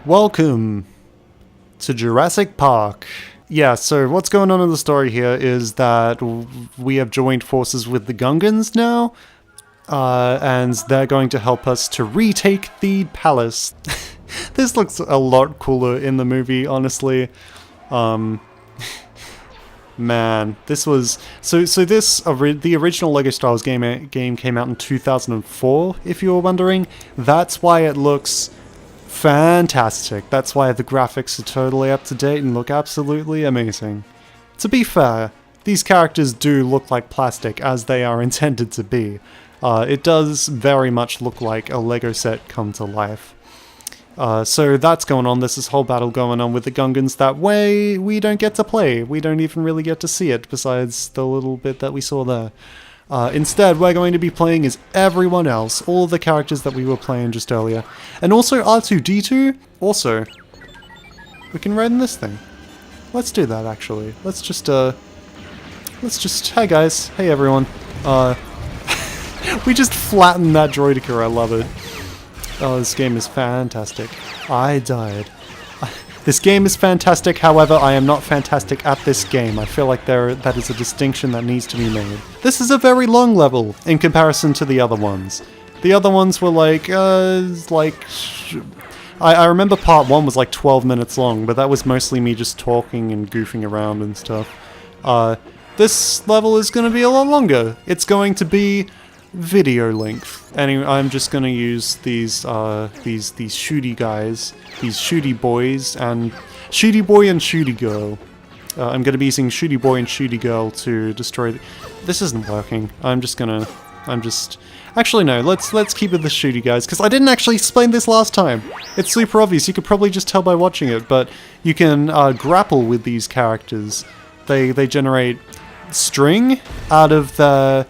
Welcome to Jurassic Park. Yeah, so what's going on in the story here is that we have joined forces with the Gungans now, and they're going to help us to retake the palace. This looks a lot cooler in the movie, honestly. Man, this was... the original LEGO Star Wars game came out in 2004, if you were wondering. That's why it looks fantastic. That's why the graphics are totally up to date and look absolutely amazing. To be fair, these characters do look like plastic as they are intended to be. It does very much look like a LEGO set come to life. So that's going on. There's this whole battle going on with the Gungans that way we don't get to play. We don't even really get to see it besides the little bit that we saw there. Instead, we're going to be playing as everyone else, all the characters that we were playing just earlier. And also R2-D2, also, we can ride in this thing. Let's do that, actually. Let's just, hi guys, hey everyone. We just flattened that droideka, I love it. Oh, this game is fantastic. I died. This game is fantastic, however, I am not fantastic at this game. I feel like that is a distinction that needs to be made. This is a very long level in comparison to the other ones. The other ones were I remember part 1 was like 12 minutes long, but that was mostly me just talking and goofing around and stuff. This level is going to be a lot longer. It's going to be video length. Anyway, I'm just gonna use these shooty guys, these shooty boys, and shooty boy and shooty girl. I'm gonna be using shooty boy and shooty girl to destroy. This isn't working. Actually no. Let's keep it the shooty guys because I didn't actually explain this last time. It's super obvious. You could probably just tell by watching it, but you can grapple with these characters. They generate string out of the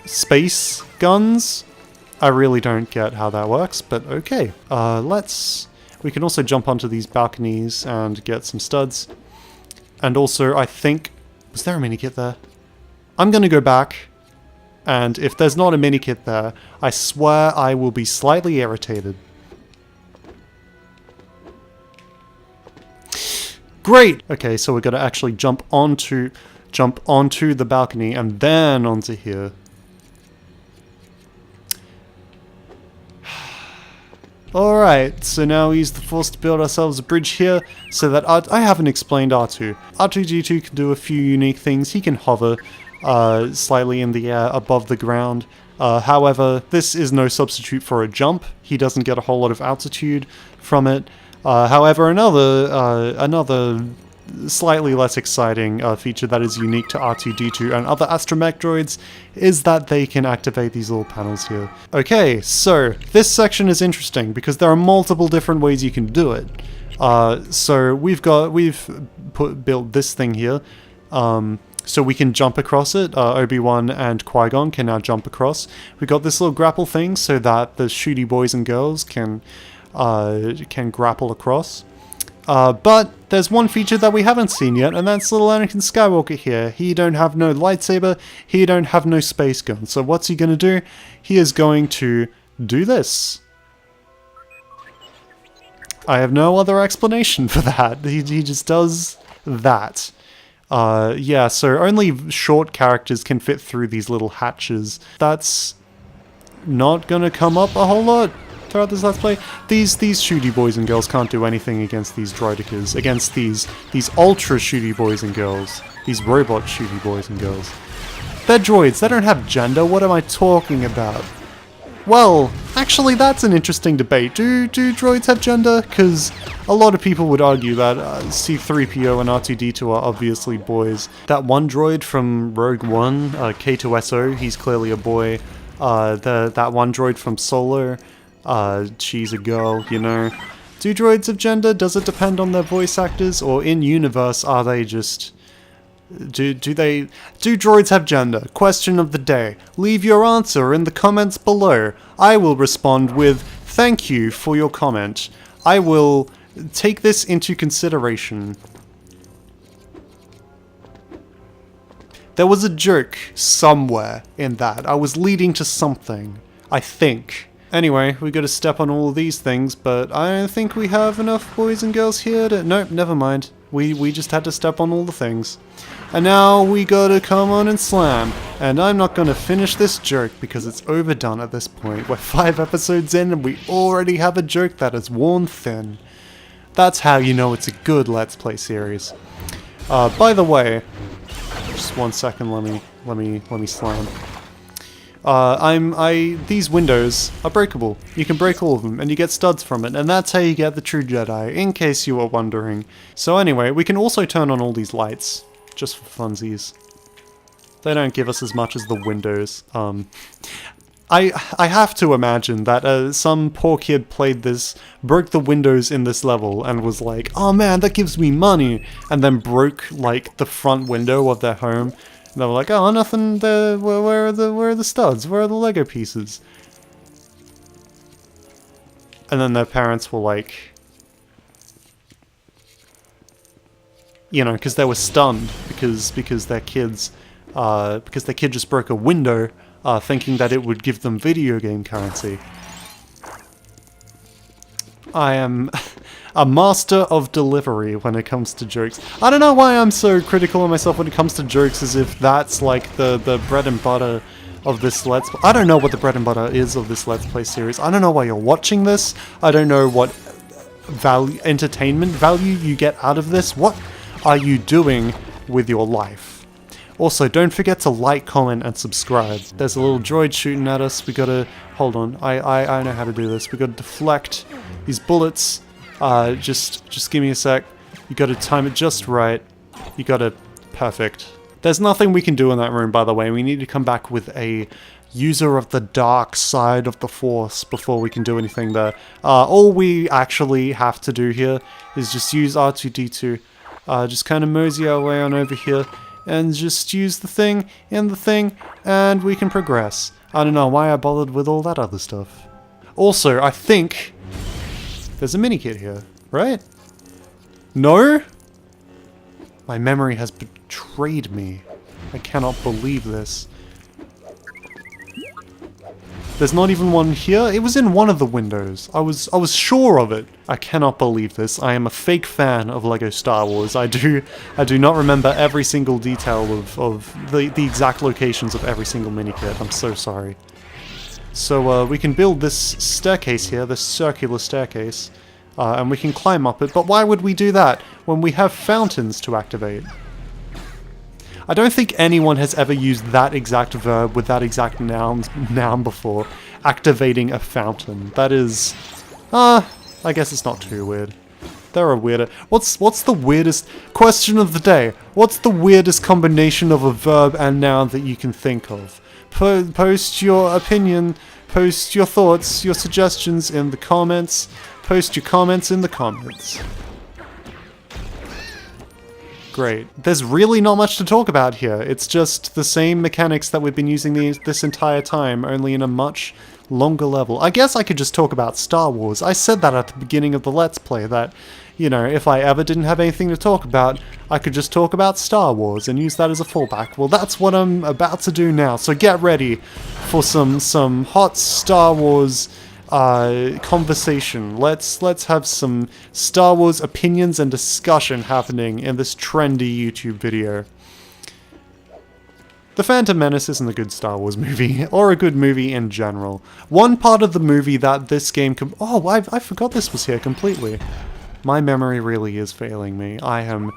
space guns. I really don't get how that works, but okay. We can also jump onto these balconies and get some studs. And also, I think... Was there a mini-kit there? I'm gonna go back, and if there's not a mini-kit there, I swear I will be slightly irritated. Great! Okay, so we're gonna actually jump onto the balcony and then onto here. Alright, so now we use the Force to build ourselves a bridge here, so that I haven't explained R2. R2-D2 can do a few unique things. He can hover slightly in the air above the ground. However, this is no substitute for a jump. He doesn't get a whole lot of altitude from it. However, another slightly less exciting feature that is unique to R2-D2 and other astromech droids is that they can activate these little panels here. Okay, so this section is interesting because there are multiple different ways you can do it. So we've built this thing here, so we can jump across it. Obi-Wan and Qui-Gon can now jump across. We've got this little grapple thing so that the shooty boys and girls can grapple across. But there's one feature that we haven't seen yet, and that's little Anakin Skywalker here. He don't have no lightsaber, he don't have no space gun. So what's he gonna do? He is going to do this. I have no other explanation for that. He just does that. Yeah, so only short characters can fit through these little hatches. That's not gonna come up a whole lot throughout this Let's Play. These shooty boys and girls can't do anything against these droidekas, against these ultra shooty boys and girls, these robot shooty boys and girls. They're droids, they don't have gender, what am I talking about? Well, actually that's an interesting debate. Do droids have gender? Because a lot of people would argue that C-3PO and R2-D2 are obviously boys. That one droid from Rogue One, K2SO, he's clearly a boy. That one droid from Solo, she's a girl, you know. Do droids have gender? Does it depend on their voice actors? Or in universe, are they just... Do droids have gender? Question of the day. Leave your answer in the comments below. I will respond with, thank you for your comment. I will take this into consideration. There was a joke somewhere in that. I was leading to something, I think. Anyway, we gotta step on all of these things, but I don't think we have enough boys and girls here to... Nope, never mind. We just had to step on all the things. And now we gotta come on and slam. And I'm not gonna finish this joke because it's overdone at this point. We're 5 episodes in and we already have a joke that is worn thin. That's how you know it's a good Let's Play series. By the way, just 1 second, let me slam. These windows are breakable. You can break all of them, and you get studs from it, and that's how you get the true Jedi, in case you were wondering. So anyway, we can also turn on all these lights, just for funsies. They don't give us as much as the windows. I have to imagine that some poor kid played this, broke the windows in this level, and was like, oh man, that gives me money, and then broke, like, the front window of their home. And they were like, oh, nothing, where are the studs? Where are the Lego pieces? And then their parents were like, you know, because they were stunned because their kids, because their kid just broke a window, thinking that it would give them video game currency. I am a master of delivery when it comes to jokes. I don't know why I'm so critical of myself when it comes to jokes, as if that's like the bread and butter of this Let's Play. I don't know what the bread and butter is of this Let's Play series. I don't know why you're watching this. I don't know what entertainment value you get out of this. What are you doing with your life? Also, don't forget to like, comment, and subscribe. There's a little droid shooting at us. We gotta... Hold on. I know how to do this. We gotta deflect these bullets. Just give me a sec. You gotta time it just right. You gotta... Perfect. There's nothing we can do in that room, by the way. We need to come back with a user of the dark side of the Force before we can do anything there. All we actually have to do here is just use R2-D2. Just kind of mosey our way on over here. And just use the thing in the thing, and we can progress. I don't know why I bothered with all that other stuff. Also, I think there's a mini-kit here, right? No? My memory has betrayed me. I cannot believe this. There's not even one here? It was in one of the windows. I was sure of it. I cannot believe this. I am a fake fan of LEGO Star Wars. I do not remember every single detail of the exact locations of every single mini-kit. I'm so sorry. So we can build this staircase here, this circular staircase, and we can climb up it. But why would we do that when we have fountains to activate? I don't think anyone has ever used that exact verb with that exact noun before. Activating a fountain. That is... I guess it's not too weird. There are weirder... What's the weirdest... Question of the day. What's the weirdest combination of a verb and noun that you can think of? Post your opinion, post your thoughts, your suggestions in the comments. Post your comments in the comments. Great. There's really not much to talk about here. It's just the same mechanics that we've been using this entire time, only in a much longer level. I guess I could just talk about Star Wars. I said that at the beginning of the Let's Play, that, you know, if I ever didn't have anything to talk about, I could just talk about Star Wars and use that as a fallback. Well, that's what I'm about to do now, so get ready for some hot Star Wars conversation. Let's have some Star Wars opinions and discussion happening in this trendy YouTube video. The Phantom Menace isn't a good Star Wars movie, or a good movie in general. One part of the movie that this game oh, I forgot this was here completely. My memory really is failing me. I am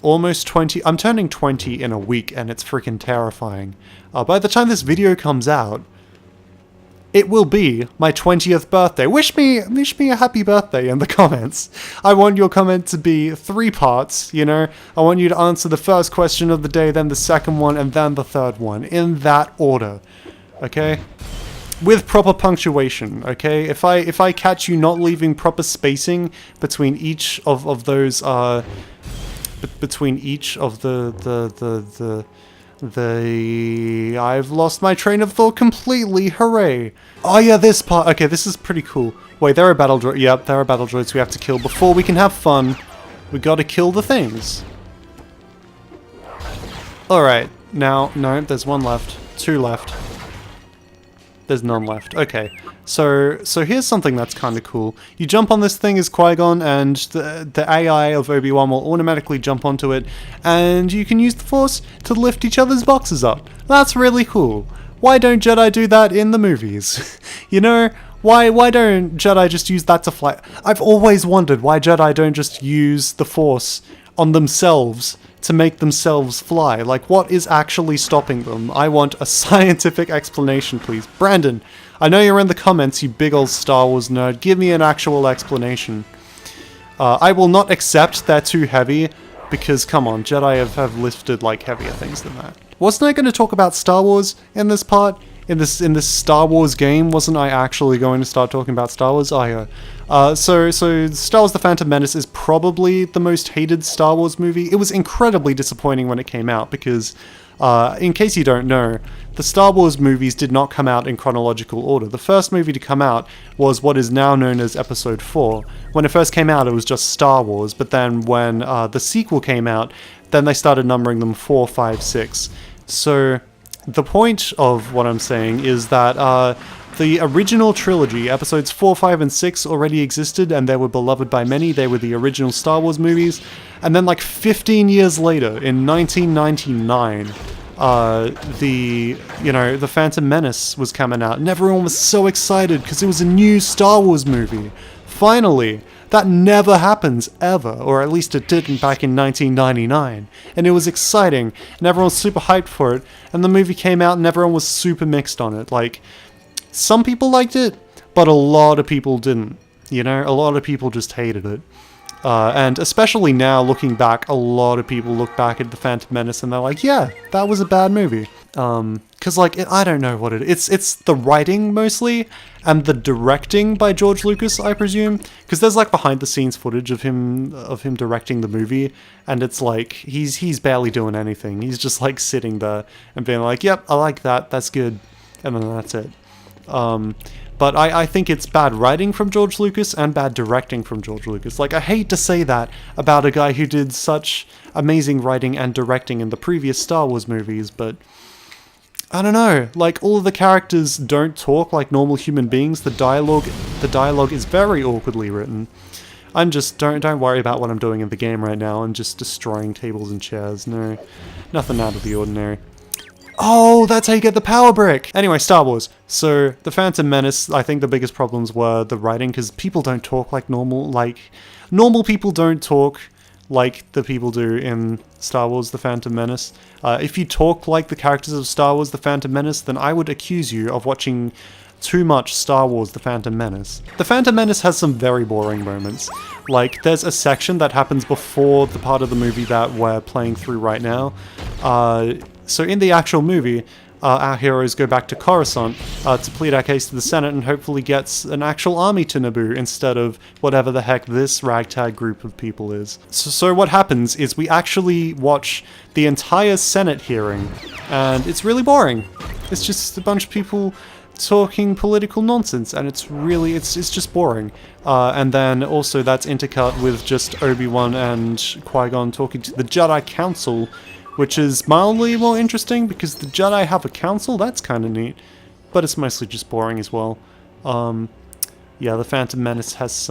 almost 20. I'm turning 20 in a week, and it's freaking terrifying. By the time this video comes out, it will be my 20th birthday. Wish me a happy birthday in the comments. I want your comment to be 3 parts, you know? I want you to answer the first question of the day, then the second one, and then the third one, in that order. Okay? With proper punctuation, okay? If I catch you not leaving proper spacing between each of those, between each of I've lost my train of thought completely, hooray! Oh yeah, this part, okay, this is pretty cool. Wait, there are battle droids, yep, there are battle droids we have to kill. Before we can have fun, we gotta kill the things. Alright, now, no, there's 1 left, 2 left. There's none left. Okay, so here's something that's kind of cool. You jump on this thing as Qui-Gon, and the AI of Obi-Wan will automatically jump onto it, and you can use the Force to lift each other's boxes up. That's really cool. Why don't Jedi do that in the movies? You know, why don't Jedi just use that to fly? I've always wondered why Jedi don't just use the Force on themselves to make themselves fly. Like, what is actually stopping them? I want a scientific explanation, please. Brandon, I know you're in the comments, you big old Star Wars nerd. Give me an actual explanation. I will not accept they're too heavy, because, come on, Jedi have lifted, like, heavier things than that. Wasn't I going to talk about Star Wars in this part? In this Star Wars game, wasn't I actually going to start talking about Star Wars? Oh, yeah. So Star Wars The Phantom Menace is probably the most hated Star Wars movie. It was incredibly disappointing when it came out because, in case you don't know, the Star Wars movies did not come out in chronological order. The first movie to come out was what is now known as Episode 4. When it first came out, it was just Star Wars, but then when the sequel came out, then they started numbering them 4, 5, 6. So the point of what I'm saying is that the original trilogy, episodes 4, 5, and 6 already existed and they were beloved by many. They were the original Star Wars movies. And then like 15 years later, in 1999, the Phantom Menace was coming out and everyone was so excited because it was a new Star Wars movie. Finally! That never happens, ever, or at least it didn't back in 1999. And it was exciting, and everyone was super hyped for it, and the movie came out and everyone was super mixed on it. Like, some people liked it, but a lot of people didn't. You know, a lot of people just hated it. And especially now, looking back, a lot of people look back at The Phantom Menace and they're like, yeah, that was a bad movie. Because, like, I don't know what it is. It's the writing, mostly, and the directing by George Lucas, I presume. Because there's, like, behind-the-scenes footage of him directing the movie, and it's like, he's barely doing anything. He's just, like, sitting there and being like, yep, I like that, that's good. And then that's it. But I think it's bad writing from George Lucas and bad directing from George Lucas. Like, I hate to say that about a guy who did such amazing writing and directing in the previous Star Wars movies, but I don't know. Like, all of the characters don't talk like normal human beings. The dialogue is very awkwardly written. I'm just, don't worry about what I'm doing in the game right now. I'm just destroying tables and chairs. No, nothing out of the ordinary. Oh, that's how you get the power brick! Anyway, Star Wars. So, The Phantom Menace, I think the biggest problems were the writing, because people don't talk like normal people don't talk like the people do in Star Wars The Phantom Menace. If you talk like the characters of Star Wars The Phantom Menace, then I would accuse you of watching too much Star Wars The Phantom Menace. The Phantom Menace has some very boring moments. Like, there's a section that happens before the part of the movie that we're playing through right now. So in the actual movie, our heroes go back to Coruscant to plead our case to the Senate and hopefully gets an actual army to Naboo instead of whatever the heck this ragtag group of people is. So what happens is we actually watch the entire Senate hearing, and it's really boring. It's just a bunch of people talking political nonsense, and it's just boring. And then also that's intercut with just Obi-Wan and Qui-Gon talking to the Jedi Council, which is mildly more interesting because the Jedi have a council. That's kind of neat, but it's mostly just boring as well. Yeah, The Phantom Menace has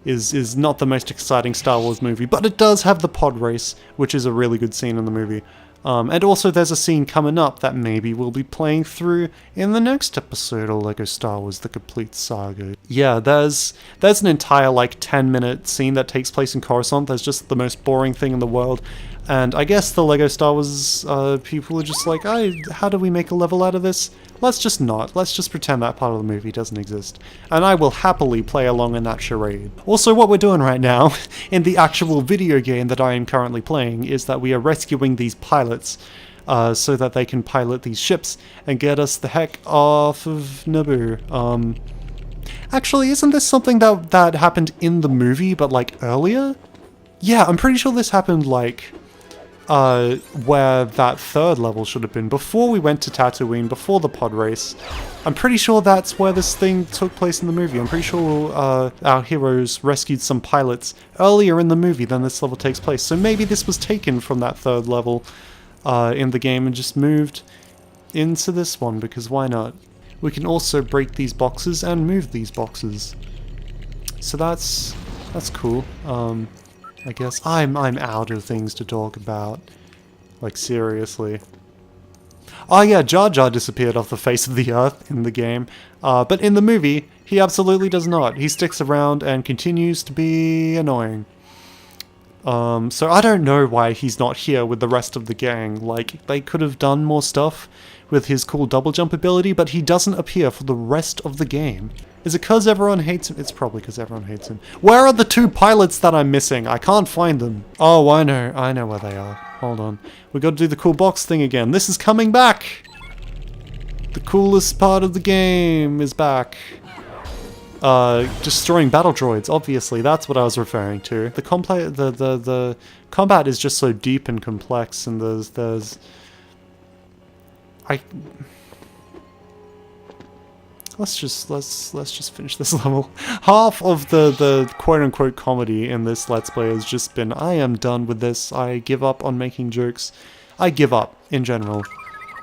is not the most exciting Star Wars movie, but it does have the pod race, which is a really good scene in the movie. And also there's a scene coming up that maybe we'll be playing through in the next episode of LEGO Star Wars The Complete Saga. Yeah, there's an entire like 10-minute scene that takes place in Coruscant. There's just the most boring thing in the world. And I guess the LEGO Star Wars people are just like, how do we make a level out of this? Let's just not. Let's just pretend that part of the movie doesn't exist. And I will happily play along in that charade. Also, what we're doing right now, in the actual video game that I am currently playing, is that we are rescuing these pilots so that they can pilot these ships and get us the heck off of Naboo. Actually, isn't this something that happened in the movie, but like earlier? Yeah, I'm pretty sure this happened like where that third level should have been, before we went to Tatooine, before the pod race. I'm pretty sure that's where this thing took place in the movie. I'm pretty sure our heroes rescued some pilots earlier in the movie than this level takes place. So maybe this was taken from that third level in the game and just moved into this one, because why not? we can also break these boxes and move these boxes. So that's cool. I guess I'm out of things to talk about. Like, seriously. Oh yeah, Jar Jar disappeared off the face of the earth in the game. But in the movie, he absolutely does not. He sticks around and continues to be annoying. So I don't know why he's not here with the rest of the gang. Like, they could have done more stuff with his cool double jump ability, but he doesn't appear for the rest of the game. Is it because everyone hates him? It's probably because everyone hates him. Where are the 2 pilots that I'm missing? I can't find them. Oh, I know where they are. Hold on. We gotta do the cool box thing again. This is coming back! The coolest part of the game is back. Destroying battle droids, obviously, that's what I was referring to. The combat is just so deep and complex, and let's just finish this level. Half of the quote-unquote comedy in this Let's Play has just been, I am done with this, I give up on making jokes. I give up, in general.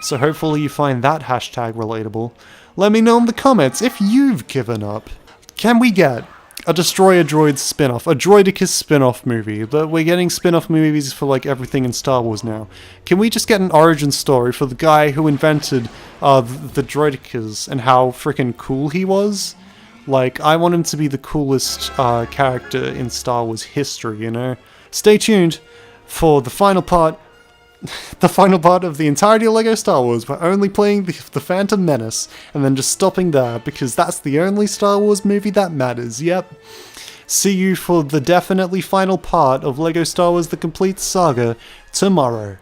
So hopefully you find that hashtag relatable. Let me know in the comments if you've given up. Can we get a Destroy a Droid spin-off, a Droidicus spin-off movie? But we're getting spin-off movies for like everything in Star Wars now. Can we just get an origin story for the guy who invented the Droidicus and how freaking cool he was? Like, I want him to be the coolest character in Star Wars history, you know? Stay tuned for the final part. The final part of the entirety of LEGO Star Wars. We're only playing the Phantom Menace, and then just stopping there, because that's the only Star Wars movie that matters, yep. See you for the definitely final part of LEGO Star Wars The Complete Saga tomorrow.